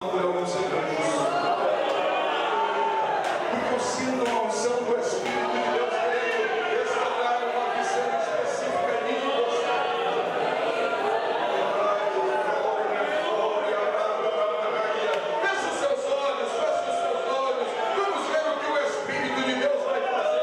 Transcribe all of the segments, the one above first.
por alguns segundos, porque eu sinto uma unção do Espírito de Deus querendo restaurar uma visão específica em você. Feche os seus olhos, vamos ver o que o Espírito de Deus vai fazer.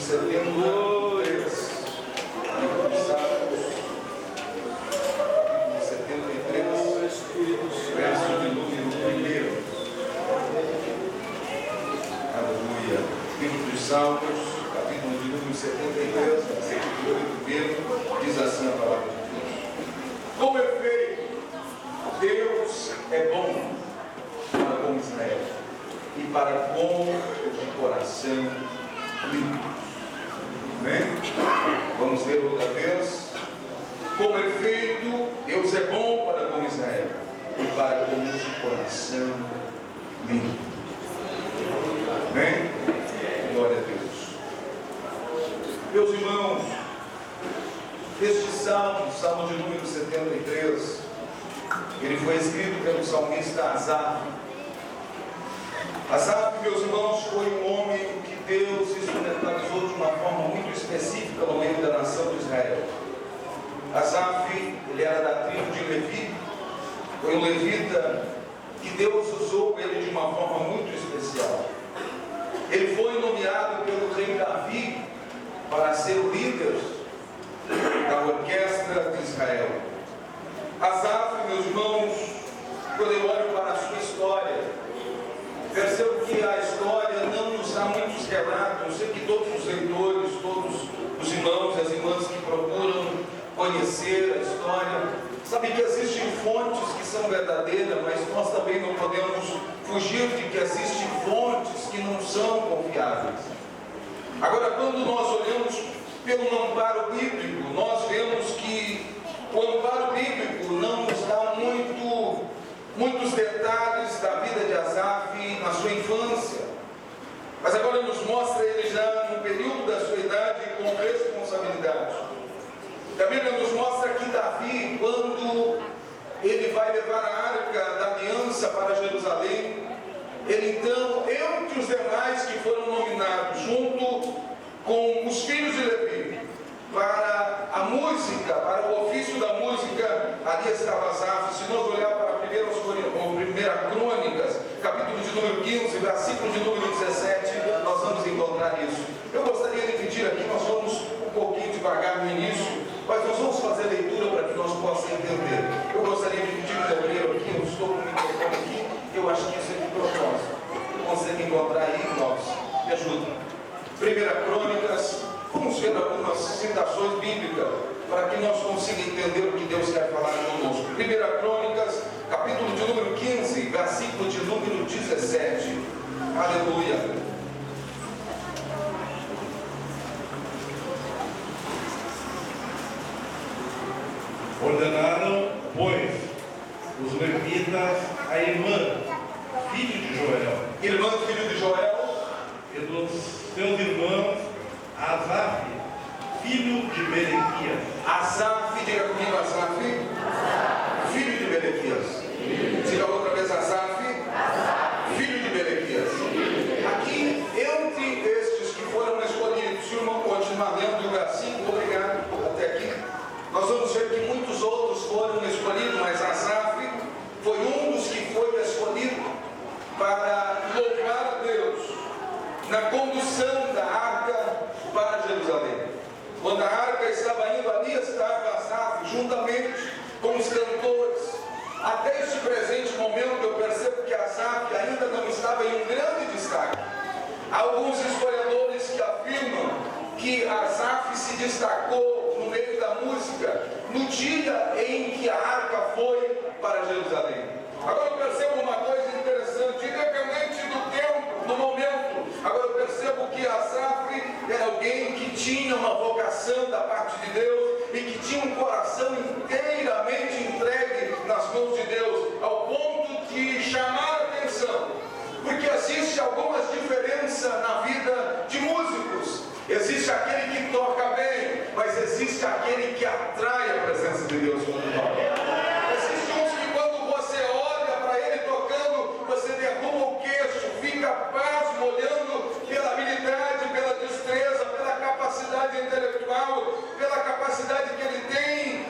73, livro dos Salmos, capítulo 73, verso de número 1. Aleluia. Livro dos Salmos, capítulo de número 73, versículo de número 1, diz assim a palavra de Deus. Com efeito, Deus é bom para com Israel e para com os de coração limpo. Amém? Vamos ler outra vez. Com efeito, Deus é bom para com Israel e para com os de coração limpo. Amém? Glória a Deus. Meus irmãos, este salmo de número 73, ele foi escrito pelo salmista Asaf. Asaf, meus irmãos, foi um homem que Deus instrumentalizou de uma forma muito específica no meio da nação de Israel. Asaf, ele era da tribo de Levi, foi um levita que Deus usou ele de uma forma muito especial. Ele foi nomeado pelo rei Davi para ser o líder da orquestra de Israel. Asaf, meus irmãos, quando eu olho para a sua história, percebo que a história não nos dá muitos relatos. Eu sei que todos os leitores, todos os irmãos e as irmãs que procuram conhecer a história, sabem que existem fontes que são verdadeiras, mas nós também não podemos fugir de que existem fontes que não são confiáveis. Agora, quando nós olhamos pelo amparo bíblico, nós vemos que o amparo bíblico não nos dá muitos detalhes da vida de Asaf na sua infância, mas agora nos mostra ele já no período da sua idade com responsabilidade. A Bíblia nos mostra que Davi, quando ele vai levar a arca da aliança para Jerusalém, ele então, entre os demais que foram nominados, junto com os filhos de Levi, para a música, para o ofício da música, ali estava Asaf. Se nós olhar para 1 Crônicas, capítulo de número 15, versículo de número 17, nós vamos encontrar isso. Eu gostaria de pedir aqui, nós vamos um pouquinho devagar no início, mas nós vamos fazer a leitura para que nós possamos entender. Eu gostaria de pedir o Gabriel aqui, eu estou com o microfone aqui, eu acho que isso é de propósito. Consegue encontrar aí, irmãos? Me ajuda. 1 Crônicas, vamos ver algumas citações bíblicas para que nós consigamos entender o que Deus quer falar conosco. 1 Crônicas, capítulo de número 15, versículo de número 17. Aleluia. Ordenaram, pois, os levitas a irmã, filho de Joel, e dos seus irmãos Asaf, filho de Berequias. Asaf, diga comigo, Asaf, filho de Berequias. Diga outra vez, Asaf, filho de Berequias. Aqui, entre estes que foram escolhidos, se o irmão continuar lendo o versículo, obrigado, até aqui, nós vamos ver que muitos outros foram escolhidos, mas Asaf foi um dos que foi escolhido para louvar a Deus na condução da arca para Jerusalém. Quando a arca estava indo, ali estava Asaf, juntamente com os cantores. Até este presente momento eu percebo que Asaf ainda não estava em um grande destaque. Há alguns historiadores que afirmam que Asaf se destacou no meio da música no dia em que a arca foi para Jerusalém. Agora eu percebo uma coisa interessante, independente do tempo, do momento. Agora eu percebo que Asaf era alguém que tinha uma vocação da parte de Deus e que tinha um coração inteiramente entregue nas mãos de Deus, ao ponto de chamar a atenção, porque existe algumas diferenças na vida de músicos. Existe aquele que toca bem, mas existe aquele que atrai a presença de Deus quando toca. Existem uns que quando você olha para ele tocando, você derruba o queixo, fica pasmo olhando pela habilidade, pela destreza, pela capacidade intelectual, pela capacidade que ele tem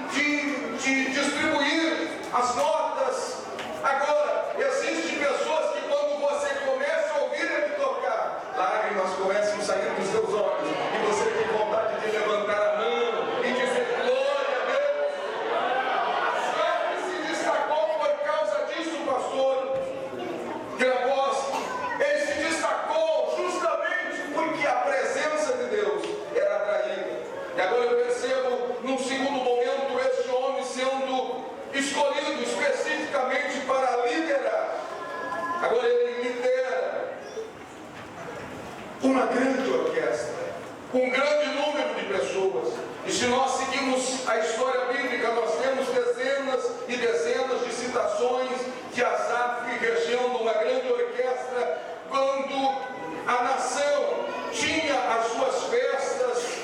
de distribuir as notas. Agora, existem pessoas que quando você começa a ouvir ele tocar, lágrimas começam a sair dos seus olhos, e grande orquestra, com um grande número de pessoas. E se nós seguimos a história bíblica, nós temos dezenas e dezenas de citações de Asaf regendo uma grande orquestra quando a nação tinha as suas festas,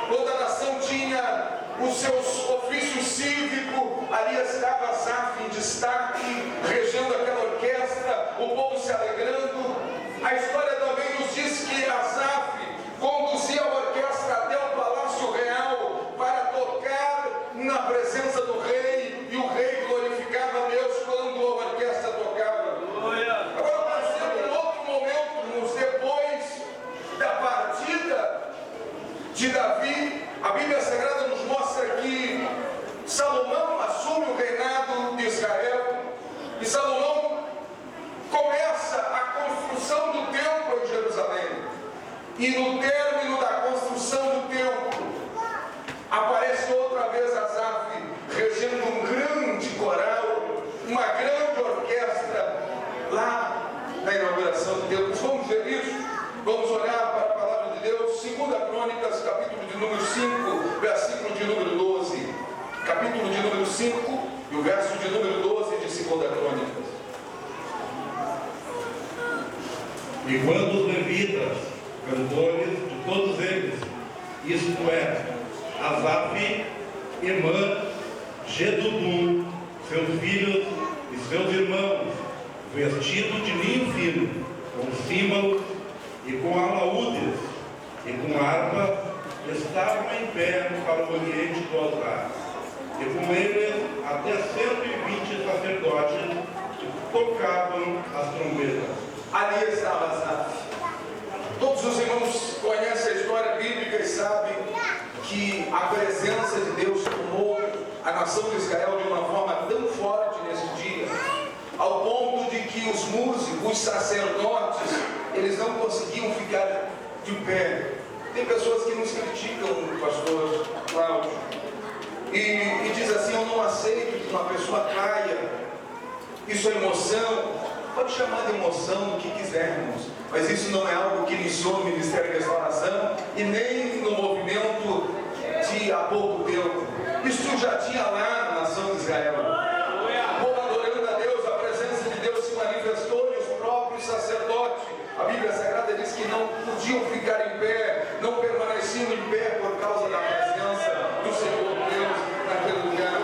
quando a nação tinha os seus ofícios cívicos. Ali estava Asaf em destaque, regendo aquela orquestra, o povo se alegrando. A história também nos diz que Asaf conduzia a orquestra até o Palácio Real para tocar na presença do rei, e o rei glorificava a Deus quando a orquestra tocava. Agora, por exemplo, em outro momento, depois da partida de Davi, a Bíblia Sagrada nos mostra que Salomão assume o reinado de Israel, e Salomão começa a construção do templo em Jerusalém. E no término da construção do templo, aparece outra vez Asaf regendo um grande coral, uma grande orquestra lá na inauguração do templo. Vamos ver isso? Vamos olhar para a palavra de Deus, 2 Crônicas, capítulo de número 5, versículo de número 12. Capítulo de número 5 e o verso de número 12 de 2 Crônicas. E quando os levitas, cantores de todos eles, isto é, Asaf, Emã, Gedudum, seus filhos e seus irmãos, vestidos de linho fino, com símbolos e com alaúdes e com harpa, estavam em pé para o oriente do altar. E com eles até 120 sacerdotes tocavam as trombetas. Ali estava Asaf. Todos os irmãos conhecem a história bíblica e sabem que a presença de Deus tomou a nação de Israel de uma forma tão forte nesse dia, ao ponto de que os músicos, os sacerdotes, eles não conseguiam ficar de pé. Tem pessoas que nos criticam, pastor Cláudio, e diz assim: eu não aceito que uma pessoa caia, isso é emoção. Pode chamar de emoção o que quisermos, mas isso não é algo que iniciou no Ministério de Restauração e nem no movimento de há pouco tempo. Isso já tinha lá na nação de Israel. O povo adorando a Deus, a presença de Deus se manifestou e os próprios sacerdotes, a Bíblia Sagrada diz que não podiam ficar em pé, não permaneciam em pé por causa da presença do Senhor Deus naquele lugar.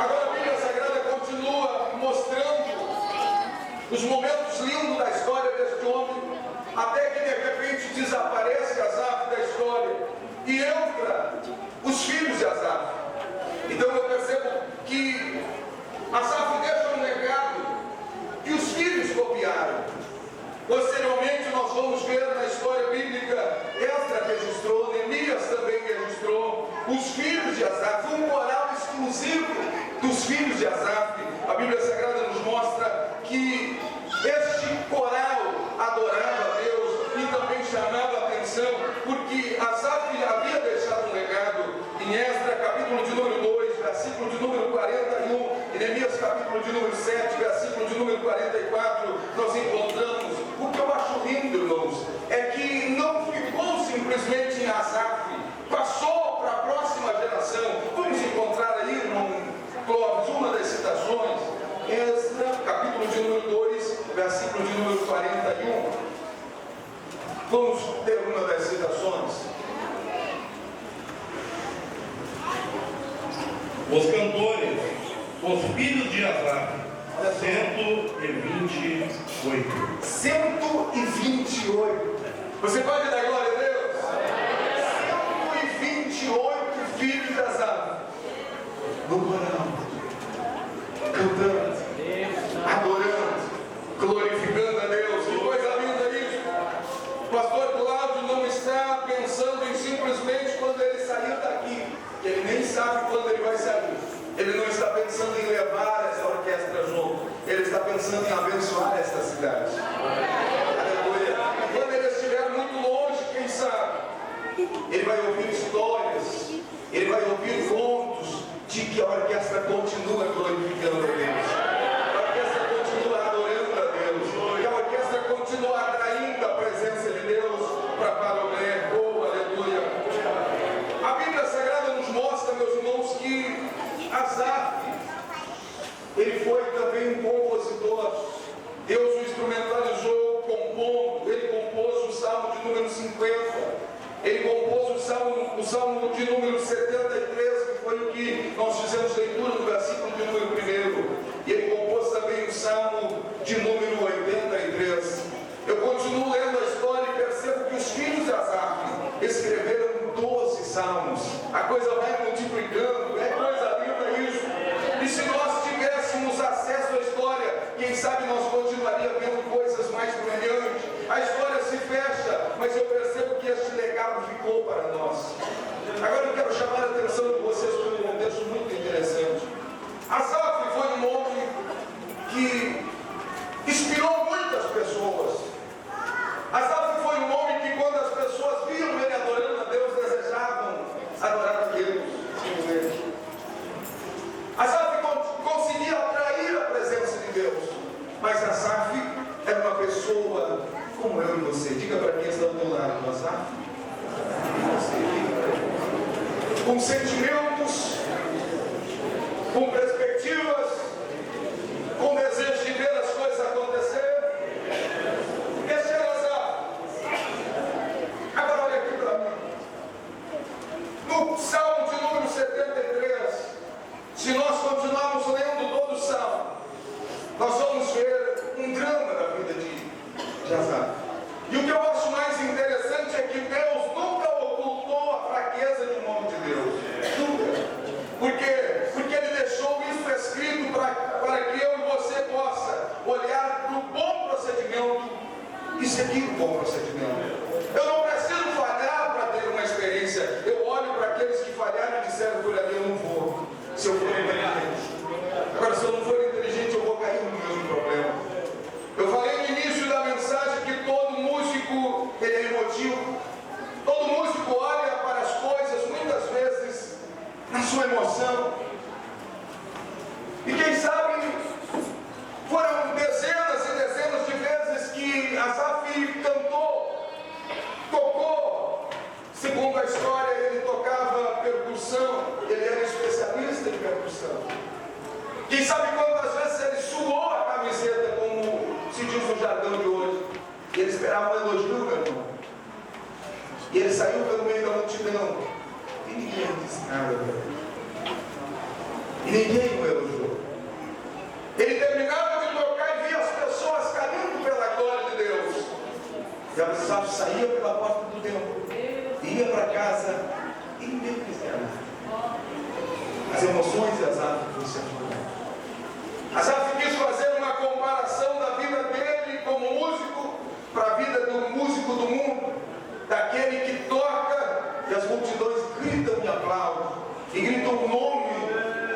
Agora a Bíblia Sagrada continua mostrando os momentos lindos da história deste homem, até que de repente desaparece Asaf da história e entra os filhos de Asaf. Então eu percebo que Asaf deixa um legado que os filhos copiaram. Posteriormente nós vamos ver na história bíblica, Esdras registrou, Neemias também registrou, os filhos de Asaf, um coral exclusivo dos filhos de Asaf. A Bíblia Sagrada nos mostra que este coral adorava a Deus e também chamava a atenção, porque Asaf havia deixado um legado. Em Esdras, capítulo de número 2, versículo de número 41, em Neemias, capítulo de número 7, versículo de número 44, nós encontramos. O que eu acho lindo, irmãos, é que não ficou simplesmente em Asaf, passou para a próxima geração. Vamos encontrar aí, irmão Clóvis, uma das citações. Esdras, capítulo de número 2, versículo de número 41. Vamos ter uma das citações. Os cantores, os filhos de Asaf, 128. 128. Você pode dar glória a Deus? 128 filhos de Asaf no coral, cantando, adorando, glorificando a Deus. Que coisa linda isso! O pastor Cláudio não está pensando em simplesmente quando ele sair daqui, que ele nem sabe quando ele vai sair. Ele não está pensando em levar essa orquestra junto, ele está pensando em abençoar esta cidade. Aleluia. Quando ele estiver muito longe, quem sabe, ele vai ouvir histórias, ele vai ouvir contos de que a orquestra continua glorificando a Deus, a orquestra continua adorando a Deus, que a orquestra continua atraindo a presença de Deus para ele foi também um compositor. Deus o instrumentalizou compondo. Ele compôs o Salmo de número 50. Ele compôs o Salmo de número 73, que foi o que nós fizemos leitura no versículo de número 1. E ele compôs também o Salmo de número 83. Eu continuo lendo a história e percebo que os filhos de Asaf escreveram 12 salmos. A coisa vai multiplicando, é coisa linda isso. E se nós tivéssemos acesso à história, quem sabe nós continuaríamos vendo coisas mais brilhantes. A história se fecha, mas eu percebo que este legado ficou para nós. Agora eu quero chamar a atenção de vocês para um contexto muito interessante. Asaf foi um homem que inspirou muitas pessoas. Asaf foi um homem que, quando as pessoas viam ele adorando a Deus, desejavam adorar a Deus. Asaf conseguia atrair a presença de Deus, mas Asaf era uma pessoa como eu e você. Diga para quem está do teu lado, Asaf. Com sentimentos, com perspectivas, com desejo de ver as coisas acontecer. Esse era Asaf. Agora olha aqui para mim. No Salmo de número 73, se nós continuarmos lendo todo o Salmo, nós vamos ver um drama da vida de Asaf. E o que eu acho mais interessante é que Deus nunca ocultou a fraqueza de um homem de Deus. Nunca. Por quê? Porque Ele deixou isso escrito para que eu e você possa olhar para o bom procedimento e seguir o bom procedimento. Eu não preciso falhar para ter uma experiência. Eu olho para aqueles que falharam e disseram por ali, eu não vou. Se eu for inteligente. Agora, se eu não for inteligente, eu vou cair no mesmo problema. Eu falei no início da mensagem que todo músico, ele é emotivo. Todo músico olha para as coisas, muitas vezes, na sua emoção. E quem sabe, foram dezenas e dezenas de vezes que Asaf cantou, tocou. Segundo a história, ele tocava percussão, ele era especialista em percussão. Quem sabe quantas vezes ele suou a camiseta, como se diz no jargão de hoje. E ele esperava um elogio, meu irmão. E ele saiu pelo meio da multidão. E ninguém disse nada, velho. E ninguém o elogiou. Ele terminava de tocar e via as pessoas caindo pela glória de Deus. E Asaf saía pela porta do templo, ia para casa e ninguém quis nada. As emoções de Asaf se afloraram. Asaf quis fazer uma comparação da vida dele como músico para a vida do músico do mundo, daquele que toca e as multidões gritam e aplaudem, e gritam o nome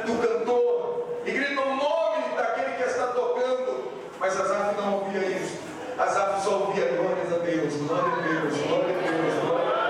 do cantor, e gritam o nome daquele que está tocando, mas Asaf não ouvia isso. Asaf só ouvia glórias a Deus, glória a Deus, glória a Deus, glória a Deus.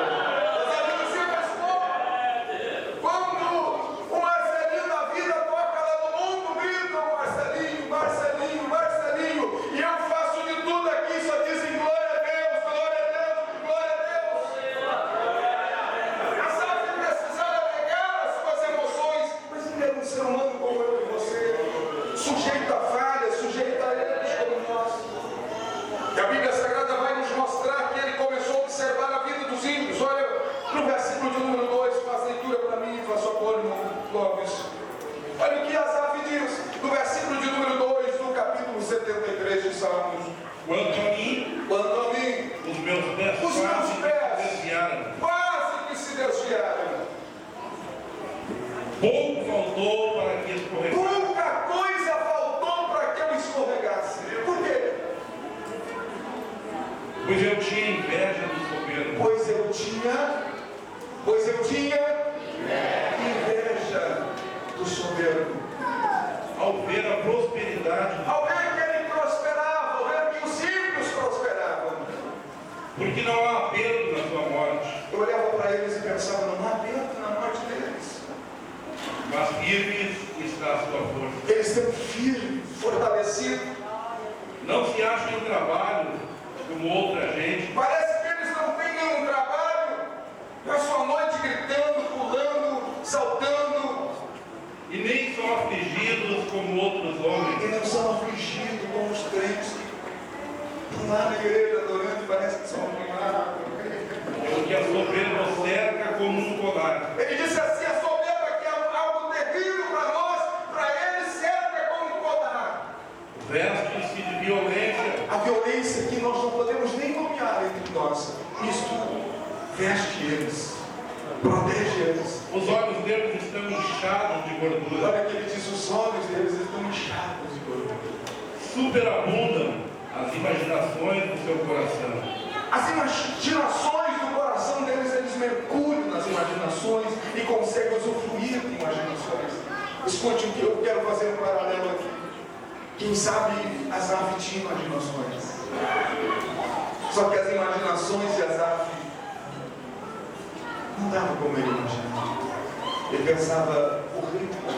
Olha o que Asaf diz no versículo de número 2 do capítulo 73 de Salmos. Quanto a mim, os meus pés quase que se desviaram. Pouco faltou para que escorregasse. Pouca coisa faltou para que eu escorregasse. Por quê? Pois eu tinha inveja do soberbo. Pois eu tinha inveja do soberbo. Ao ver a prosperidade, ao ver que ele prosperava, ao ver que os ímpios prosperavam, porque não há apelo na sua morte. Eu olhava para eles e pensava, não há apelo na morte deles. Mas firmes está a sua força. Eles estão firmes, fortalecidos. Não se acham em trabalho como outra gente. Parece que eles não têm nenhum trabalho. Passam a noite gritando, pulando, saltando. E nem são afligidos como outros homens. e não são afligidos como os crentes que estão lá na igreja adorando e parece que são animados. Porque a soberba cerca como um colar. Ele disse assim: a soberba que é algo terrível para nós, para ele cerca como um colar. Veste-se de violência. A violência que nós não podemos nem nomear entre nós, isto veste eles, protege eles. Os olhos deles estão inchados de gordura. Olha que ele diz: os olhos deles estão inchados de gordura. Superabundam as imaginações do seu coração. As imaginações do coração deles, eles mergulham nas imaginações e conseguem usufruir de imaginações. Escute o que eu quero fazer um paralelo aqui. Quem sabe Asaf tinha imaginações. Só que as imaginações de Asaf não davam como ele imaginava. Ele pensava: o rei está.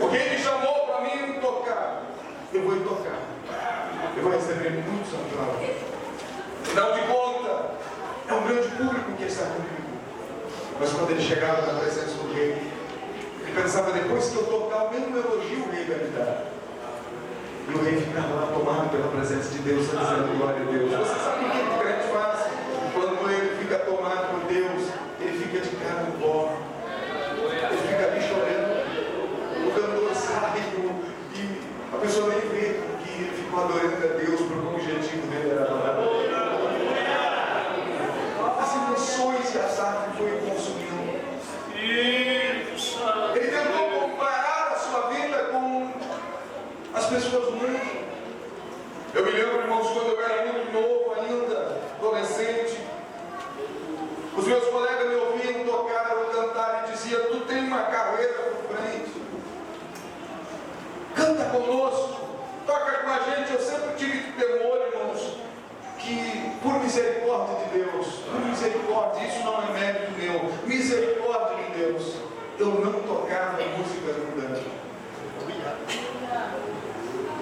Alguém me chamou para mim tocar. Eu vou tocar. Eu vou receber muitos aplausos. Afinal de contas, é um grande público que está comigo. Mas quando ele chegava na presença do rei, ele pensava: depois que eu tocar, o mesmo elogio o rei vai me dar. E o rei ficava lá tomado pela presença de Deus, dizendo: glória a Deus. Você sabe o que o crente faz? Quando ele fica tomado por Deus, ele fica de cara no pó. Ele fica ali chorando. O cantor sai e a pessoa nem vê que ele ficou adorando a Deus, porque o objetivo dele era adorar a Deus. As emoções que Asaf foi consumindo. Ele tentou comparar a sua vida com as pessoas do mundo. Eu me lembro, irmãos, quando eu era muito novo ainda, adolescente, os meus colegas me ouviam tocar ou cantar e diziam: tu tem uma carreira por frente, canta conosco, toca com a gente. Eu sempre tive temor, irmãos, que por misericórdia de Deus, por misericórdia, isso não é mérito meu, misericórdia de Deus, eu não tocava música mundana.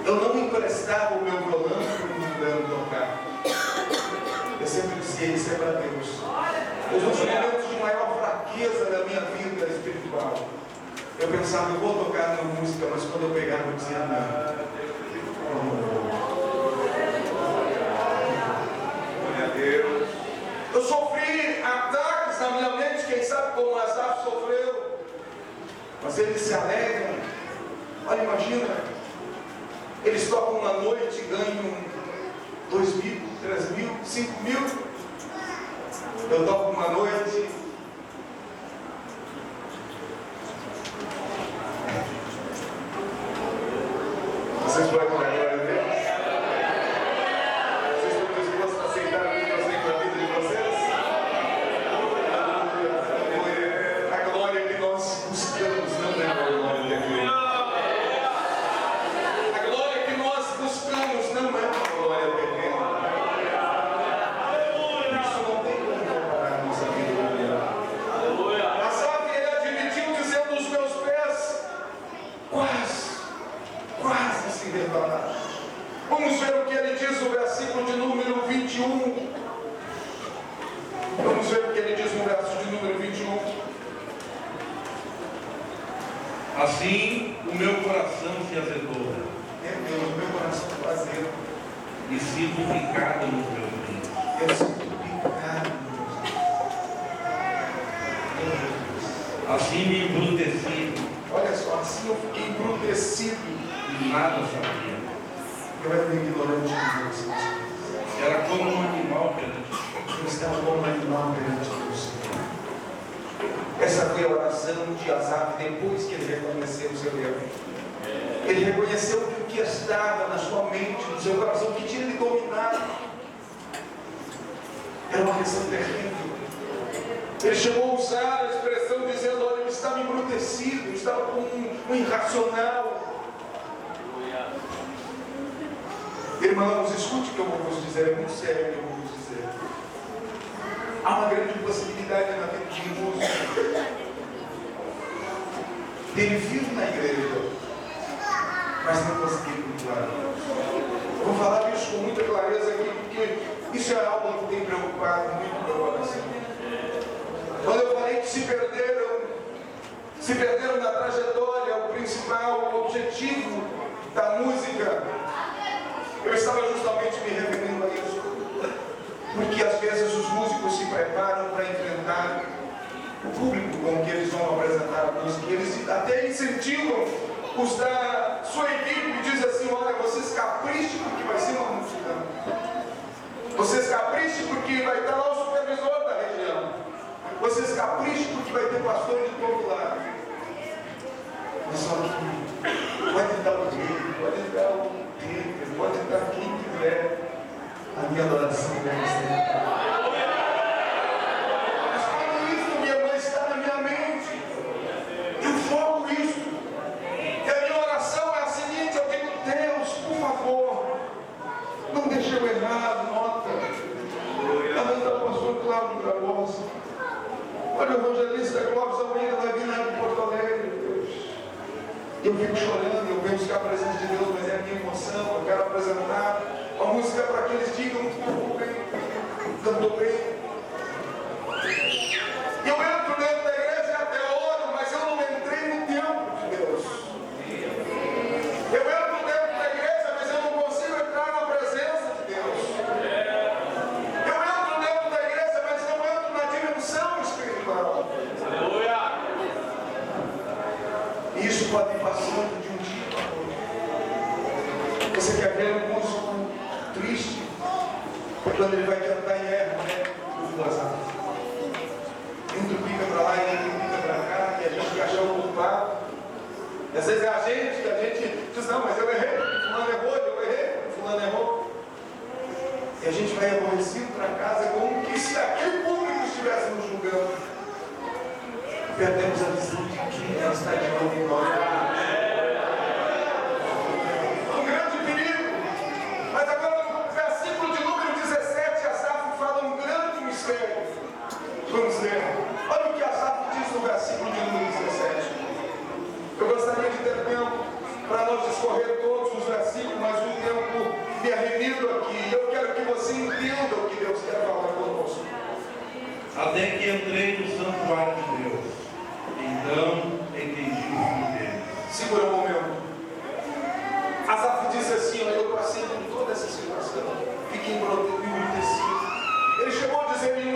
Eu não emprestava o meu violão para o mundano tocar. Eu sempre dizia: isso é para Deus. Nos momentos de maior fraqueza da minha vida espiritual, eu pensava: eu vou tocar uma música, mas quando eu pegava eu dizia: não. Glória a Deus. Eu sofri ataques na minha mente, quem sabe como Asaf sofreu. Mas eles se alegram. Olha, imagina, eles tocam uma noite e ganham 2 mil, 3 mil, 5 mil. Eu toco uma noite, vocês podem dar glória a Deus? Vocês estão dispostos a aceitar o que eu sei para a vida de vocês? A glória que nós buscamos não é a glória terrena. A glória que nós buscamos não é a glória terrena. Isso não tem como comparar a nossa vida com ela. Asaf, ele admitiu, dizendo: os meus pés quase se rebanaram. Vamos ver o que ele diz no versículo de número 21. Vamos ver o que ele diz no verso de número 21. Assim o meu coração se azedou. Meu Deus, meu coração está vazio. E sinto picado nos meus rins. Eu sinto picado nos meus rins. Assim me embruteci. Olha só, assim eu fiquei embrutecido. E nada sabia. Eu era um ignorante de Deus. Era como um animal perante Deus. Eu estava como um animal perante Deus. Essa foi a oração de Asaf depois que ele reconheceu o seu erro. Ele reconheceu que o que estava na sua mente, no seu coração, que tinha lhe dominado, era uma questão terrível. Ele chegou a usar a expressão dizendo: olha, eu estava embrutecido, eu estava como um irracional. Irmãos, escute o que eu vou vos dizer, é muito sério o que eu vou vos dizer. Há uma grande possibilidade na vida de um músico dele vir na igreja, mas não conseguir cultuar a Deus. Eu vou falar isso com muita clareza aqui, porque isso é algo que tem preocupado muito o meu coração. Quando eu falei que se perderam na trajetória, o principal, o objetivo Eu estava justamente me referindo a isso, porque às vezes os músicos se preparam para enfrentar o público com que eles vão apresentar a música. Eles até incentivam os da sua equipe e dizem assim: olha, vocês caprichem porque vai ser uma multidão. Vocês caprichem porque vai estar lá o supervisor da região. Vocês caprichem porque vai ter pastor de todo lado. Mas só que pode dar o rei, pode dar o Pedro, pode dar quem quiser. A minha adoração deve ser. Mas quando isso, minha mãe, está na minha mente, eu foco isso. E a minha oração é a seguinte: eu digo, Deus, por favor, não deixe eu errado, nota. Amanda, o pastor Cláudio Barbosa. Olha, o evangelista Clóvis Almeida vai vir lá de Porto Alegre, Deus. Eu fico chorando, eu venho buscar a presença de Deus, mas é a minha emoção, eu quero apresentar a música para que eles digam que cantou bem, cantou bem. Eu entro dentro da igreja e até oro, mas eu não entrei no templo de Deus. Eu entro dentro da igreja, mas eu não consigo entrar na presença de Deus. Eu entro dentro da igreja, mas não entro na dimensão espiritual. E isso pode ir passando de um dia para outro. Você quer ver um músico triste quando ele vai cantar em erro, né? O WhatsApp. Entra pica para lá e entra pica para cá, e a gente acha o culpado. E às vezes é a gente diz: não, mas eu errei, fulano errou, eu errei, fulano errou. E a gente vai aborrecido para casa como que se aquele público estivesse nos julgando. Perdemos a visão de quem está de novo em nós. Um grande perigo. Mas agora no versículo de número 17, Asaf fala um grande mistério. Vamos ler. Olha o que Asaf diz no versículo de número 17. Eu gostaria de ter tempo para nós discorrer todos os versículos, mas o tempo me é remido aqui. Eu quero que você entenda o que Deus quer falar conosco. Até que entrei no santuário de Deus, então entendi o fim dele. Segura um momento. Asaf disse assim: eu passei por toda essa situação, fiquei embrutecido. Ele chegou a dizer em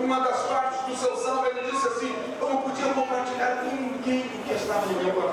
uma das partes do seu salmo, ele disse assim: eu não podia compartilhar com ninguém o que estava no meu coração.